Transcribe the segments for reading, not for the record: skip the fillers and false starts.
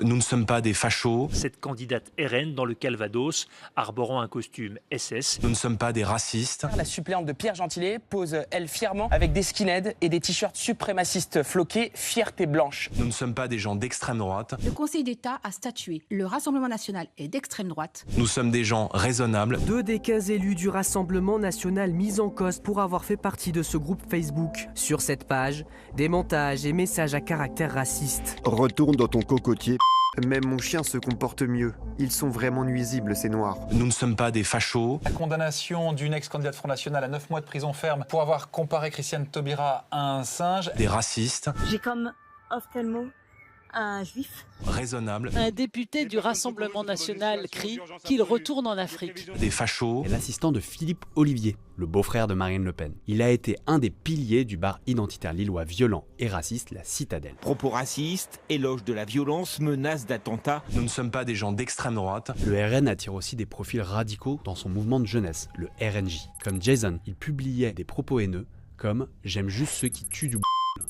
Nous ne sommes pas des fachos. Cette candidate RN dans le Calvados, arborant un costume SS. Nous ne sommes pas des racistes. La suppléante de Pierre Gentillet pose, elle, fièrement avec des skinheads et des t-shirts suprémacistes floqués, fierté blanche. Nous ne sommes pas des gens d'extrême droite. Le Conseil d'État a statué. Le Rassemblement national est d'extrême droite. Nous sommes des gens raisonnables. 2 des 15 élus du Rassemblement national mis en cause pour avoir fait partie de ce groupe Facebook. Sur cette page, des montages et messages à caractère raciste. Retourne dans ton cocotier. Même mon chien se comporte mieux. Ils sont vraiment nuisibles, ces noirs. Nous ne sommes pas des fachos. La condamnation d'une ex-candidate Front National à 9 mois de prison ferme pour avoir comparé Christiane Taubira à un singe. Des racistes. J'ai comme ophtalmo un juif. Raisonnables. Un député du Rassemblement national crie qu'il retourne en Afrique. Des fachos. L'assistant de Philippe Ollivier, le beau-frère de Marine Le Pen. Il a été un des piliers du bar identitaire lillois violent et raciste, la Citadelle. Propos racistes, éloge de la violence, menaces d'attentats. Nous ne sommes pas des gens d'extrême droite. Le RN attire aussi des profils radicaux dans son mouvement de jeunesse, le RNJ. Comme Jason, il publiait des propos haineux comme « J'aime juste ceux qui tuent du b***».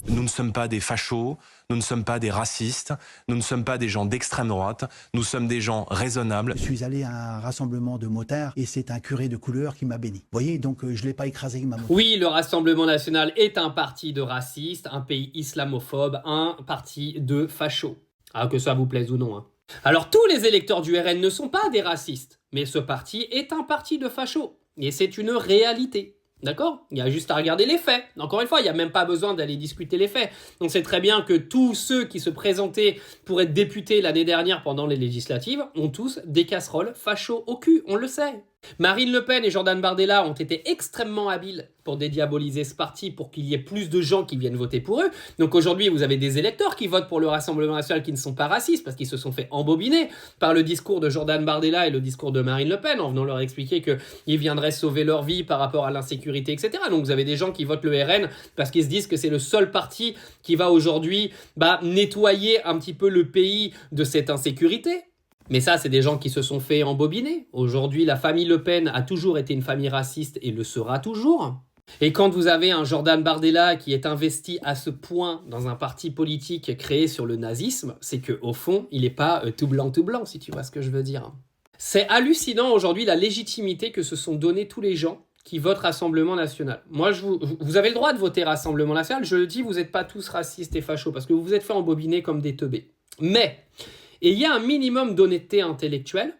Nous ne sommes pas des fachos, nous ne sommes pas des racistes, nous ne sommes pas des gens d'extrême droite, nous sommes des gens raisonnables. Je suis allé à un rassemblement de motards et c'est un curé de couleur qui m'a béni. Vous voyez, donc je ne l'ai pas écrasé avec ma moto. Oui, le Rassemblement national est un parti de racistes, un pays islamophobe, un parti de fachos. Ah, que ça vous plaise ou non. Hein. Alors tous les électeurs du RN ne sont pas des racistes, mais ce parti est un parti de fachos. Et c'est une réalité. D'accord? Il y a juste à regarder les faits. Encore une fois, il n'y a même pas besoin d'aller discuter les faits. On sait très bien que tous ceux qui se présentaient pour être députés l'année dernière pendant les législatives ont tous des casseroles fachos au cul, on le sait. Marine Le Pen et Jordan Bardella ont été extrêmement habiles pour dédiaboliser ce parti pour qu'il y ait plus de gens qui viennent voter pour eux. Donc aujourd'hui, vous avez des électeurs qui votent pour le Rassemblement national qui ne sont pas racistes parce qu'ils se sont fait embobiner par le discours de Jordan Bardella et le discours de Marine Le Pen en venant leur expliquer qu'ils viendraient sauver leur vie par rapport à l'insécurité, etc. Donc vous avez des gens qui votent le RN parce qu'ils se disent que c'est le seul parti qui va aujourd'hui nettoyer un petit peu le pays de cette insécurité. Mais ça, c'est des gens qui se sont fait embobiner. Aujourd'hui, la famille Le Pen a toujours été une famille raciste et le sera toujours. Et quand vous avez un Jordan Bardella qui est investi à ce point dans un parti politique créé sur le nazisme, c'est qu'au fond, il n'est pas tout blanc, si tu vois ce que je veux dire. C'est hallucinant aujourd'hui la légitimité que se sont donnés tous les gens qui votent Rassemblement national. Moi, vous avez le droit de voter Rassemblement national. Je le dis, vous n'êtes pas tous racistes et fachos parce que vous vous êtes fait embobiner comme des teubés. Mais il y a un minimum d'honnêteté intellectuelle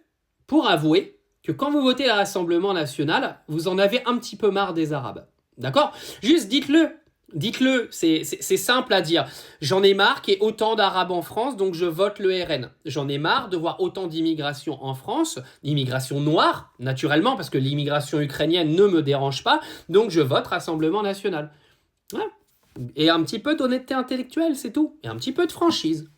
pour avouer que quand vous votez le Rassemblement national, vous en avez un petit peu marre des Arabes. D'accord? Juste dites-le. Dites-le, c'est simple à dire. J'en ai marre qu'il y ait autant d'Arabes en France, donc je vote le RN. J'en ai marre de voir autant d'immigration en France, d'immigration noire, naturellement, parce que l'immigration ukrainienne ne me dérange pas, donc je vote Rassemblement national. Voilà. Et un petit peu d'honnêteté intellectuelle, c'est tout. Et un petit peu de franchise.